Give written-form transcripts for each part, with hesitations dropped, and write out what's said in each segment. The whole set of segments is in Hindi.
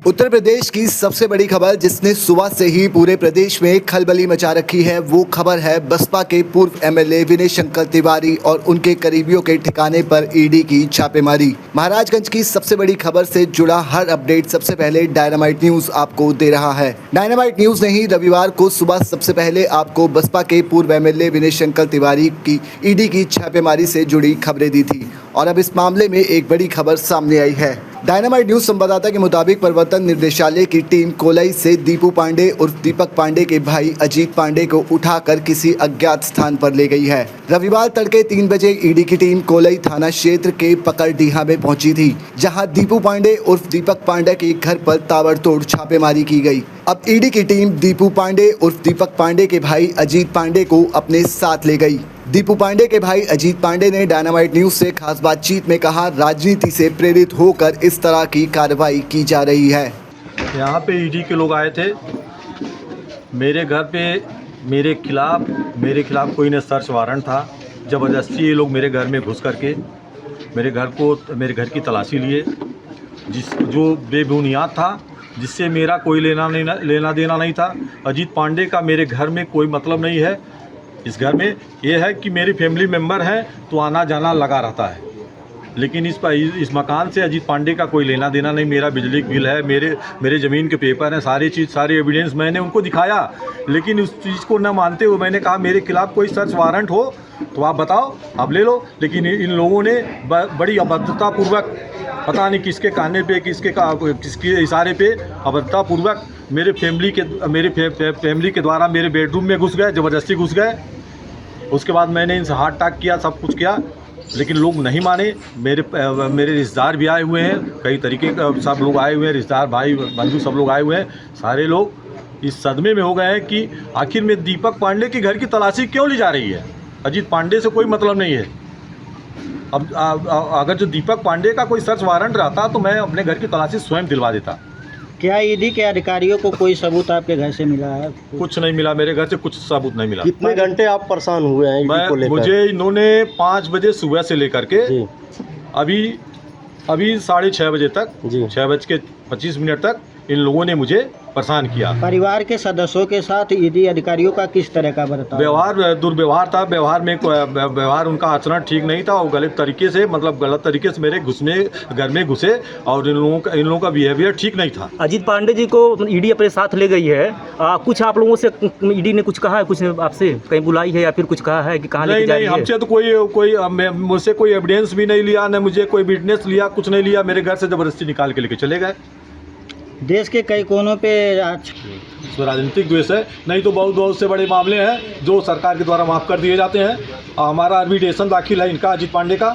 उत्तर प्रदेश की सबसे बड़ी खबर जिसने सुबह से ही पूरे प्रदेश में खलबली मचा रखी है, वो खबर है बसपा के पूर्व एमएलए विनय शंकर तिवारी और उनके करीबियों के ठिकाने पर ईडी की छापेमारी। महाराजगंज की सबसे बड़ी खबर से जुड़ा हर अपडेट सबसे पहले डायनामाइट न्यूज आपको दे रहा है। डायनामाइट न्यूज ने ही रविवार को सुबह सबसे पहले आपको बसपा के पूर्व एमएलए विनय शंकर तिवारी की ईडी की छापेमारी से जुड़ी खबरें दी थी और अब इस मामले में एक बड़ी खबर सामने आई है। डायनामाइट न्यूज संवाददाता के मुताबिक प्रवर्तन निर्देशालय की टीम कोलाई से दीपू पांडे उर्फ दीपक पांडे के भाई अजीत पांडे को उठाकर किसी अज्ञात स्थान पर ले गई है। रविवार तड़के 3 बजे ईडी की टीम कोलाई थाना क्षेत्र के पकड़डीहा में पहुंची थी, जहां दीपू पांडे उर्फ दीपक पांडे के घर पर ताबड़तोड़ छापेमारी की गई। अब ईडी की टीम दीपू पांडे उर्फ दीपक पांडे के भाई अजीत पांडे को अपने साथ ले गई। दीपू पांडे के भाई अजीत पांडे ने डायनामाइट न्यूज से खास बातचीत में कहा, राजनीति से प्रेरित होकर इस तरह की कार्रवाई की जा रही है। यहाँ पे ईडी के लोग आए थे मेरे घर पे, मेरे खिलाफ कोई ने सर्च वारंट था। ज़बरदस्ती ये लोग मेरे घर में घुस करके मेरे घर की तलाशी लिए, जो बेबुनियाद था, जिससे मेरा कोई लेना देना नहीं था। अजीत पांडे का मेरे घर में कोई मतलब नहीं है। इस घर में ये है कि मेरी फैमिली मेम्बर हैं तो आना जाना लगा रहता है, लेकिन इस मकान से अजीत पांडे का कोई लेना देना नहीं। मेरा बिजली बिल है, मेरे ज़मीन के पेपर हैं, सारी एविडेंस मैंने उनको दिखाया, लेकिन उस चीज़ को न मानते हुए मैंने कहा मेरे खिलाफ़ कोई सर्च वारंट हो तो आप बताओ, आप ले लो। लेकिन इन लोगों ने बड़ी अभद्रतापूर्वक, पता नहीं किसके कहने पे, किसके इशारे पे अभद्रतापूर्वक मेरे फैमिली के द्वारा मेरे बेडरूम में घुस गए, ज़बरदस्ती घुस गए। उसके बाद मैंने इनसे हाथ टाक किया, सब कुछ किया, लेकिन लोग नहीं माने। मेरे रिश्तेदार भी आए हुए हैं, कई तरीके का सब लोग आए हुए हैं, रिश्तेदार भाई बंधु सब लोग आए हुए हैं। सारे लोग इस सदमे में हो गए हैं कि आखिर में दीपक पांडे के घर की तलाशी क्यों ली जा रही है। अजीत पांडे से कोई मतलब नहीं है। अब अगर जो दीपक पांडे का कोई सर्च वारंट रहता तो मैं अपने घर की तलाशी स्वयं दिलवा देता। क्या ईडी के अधिकारियों को कोई सबूत आपके घर से मिला है? कुछ नहीं मिला, मेरे घर से कुछ सबूत नहीं मिला। कितने घंटे आप परेशान हुए हैं ईडी को लेकर? मुझे इन्होंने 5 बजे सुबह से लेकर के अभी 6:30 बजे तक, 6:25 तक इन लोगों ने मुझे परेशान किया। परिवार के सदस्यों के साथ ईडी अधिकारियों का किस तरह का बर्ताव? दुर्व्यवहार था। व्यवहार उनका आचरण ठीक नहीं था। वो गलत तरीके से मेरे घर में घुसे और इन लोगों का बिहेवियर ठीक नहीं था। अजीत पांडे जी को ईडी अपने साथ ले गई है। कुछ आप लोगों से ईडी ने कुछ कहा है? कुछ आपसे कहीं बुलाई है या फिर कुछ कहा है कि कहाँ लेके जा रही है? हमसे तो मुझसे कोई एविडेंस भी नहीं लिया, न मुझे कोई विटनेस लिया, कुछ नहीं लिया। मेरे घर से ज़बरदस्ती निकाल के लेके चले गए। देश के कई कोनों पे राजनीतिक द्वेष है, नहीं तो बहुत से बड़े मामले हैं जो सरकार के द्वारा माफ़ कर दिए जाते हैं। हमारा आर्बिट्रेशन दाखिल है, इनका अजीत पांडे का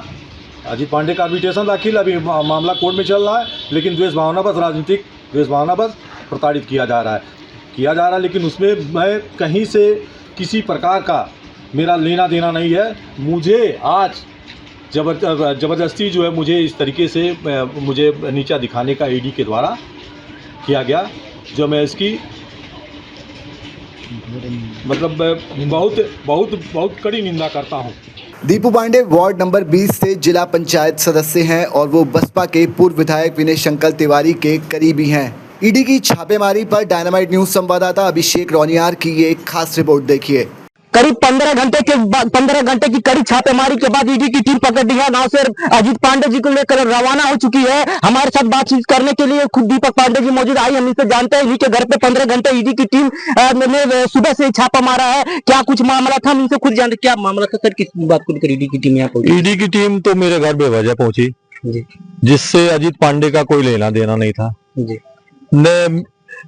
आर्बिट्रेशन दाखिल, अभी मामला कोर्ट में चल रहा है। लेकिन राजनीतिक द्वेष भावना बस प्रताड़ित किया जा रहा है। लेकिन उसमें मैं कहीं से किसी प्रकार का मेरा लेना देना नहीं है। मुझे आज ज़बरदस्ती जो है मुझे इस तरीके से मुझे नीचा दिखाने का ईडी के द्वारा किया गया, जो मैं इसकी मतलब बहुत कड़ी निंदा करता हूं। दीपू पांडे वार्ड नंबर 20 से जिला पंचायत सदस्य हैं और वो बसपा के पूर्व विधायक विनय शंकर तिवारी के करीबी हैं। ईडी की छापेमारी पर डायनामाइट न्यूज संवाददाता अभिषेक रोनियार की ये खास रिपोर्ट देखिए। करीब 15 घंटे की कड़ी छापेमारी के बाद ईडी की टीम पकड़डीहा गांव से अजीत पांडे जी को लेकर रवाना हो चुकी है। हमारे साथ बातचीत करने के लिए खुद दीपक पांडे जी मौजूद। आई हम इनसे जानते हैं, इन्हीं के घर पे 15 घंटे ईडी की टीम ने सुबह से छापा मारा है। क्या कुछ मामला था, हम इनसे खुद जानते। क्या मामला था सर, किस बात को लेकर ईडी की टीम यहाँ पहुंची? ईडी की टीम तो मेरे घर बेवजह पहुंची, जिससे अजीत पांडे का कोई लेना देना नहीं था जी।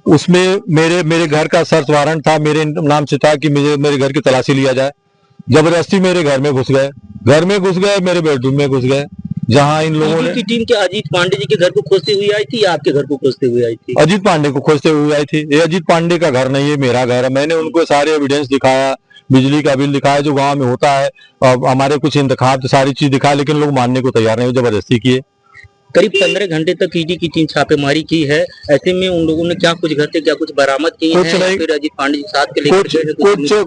उसमें मेरे घर का सर्च वारंट था, मेरे नाम से था कि मेरे घर की तलाशी लिया जाए। जबरदस्ती मेरे घर में घुस गए, मेरे बेडरूम में घुस गए, जहां इन लोगों ने। टीम के अजीत पांडे जी के घर को खोजते हुए आई थी या आपके घर को खोजते हुए आई थी? अजीत पांडे को खोजते हुए आई थी। ये अजीत पांडे का घर नहीं है, मेरा घर है। मैंने उनको सारे एविडेंस दिखाया, बिजली का बिल दिखाया जो गाँव में होता है, और हमारे कुछ इंतखाब, सारी चीज दिखाया, लेकिन लोग मानने को तैयार नहीं, जबरदस्ती किए। करीब 15 घंटे तक ईडी की टीम छापेमारी की है। ऐसे में उन लोगों ने क्या कुछ घर से क्या कुछ बरामद किए हैं? फिर अजीत पांडे जी साथ के लेकर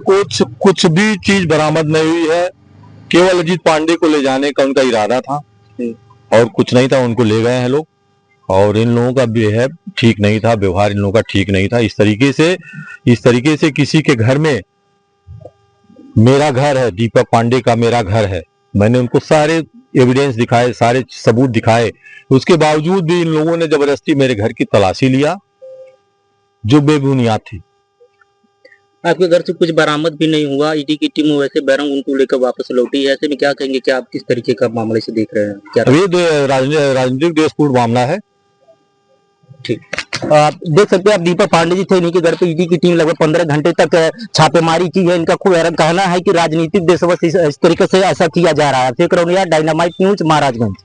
कुछ भी चीज बरामद नहीं हुई है। केवल अजीत पांडे को ले जाने का उनका इरादा था और कुछ नहीं था। उनको ले गए हैं लोग और इन लोगों का बिहेव ठीक नहीं था, व्यवहार इन लोगों का ठीक नहीं था। इस तरीके से किसी के घर में, मेरा घर है, दीपक पांडे का मेरा घर है, मैंने उनको सारे एविडेंस दिखाए, सारे सबूत दिखाए, उसके बावजूद भी इन लोगों ने जबरदस्ती मेरे घर की तलाशी लिया, जो बेबुनियाद थी। आपके घर से कुछ बरामद भी नहीं हुआ, ईडी की टीम वैसे बैरंग उनको लेकर वापस लौटी है, ऐसे में क्या कहेंगे कि आप किस तरीके का मामले से देख रहे हैं? क्या ये राजनीतिक द्वेषपूर्ण मामला है। ठीक, आप देख सकते हैं, आप दीपक पांडे जी थे, इन्हीं के घर पे ईडी की टीम लगभग 15 घंटे तक छापेमारी की है। इनका कहना है कि राजनीतिक देशवश इस तरीके से ऐसा किया जा रहा है। Dynamite news, Maharajganj.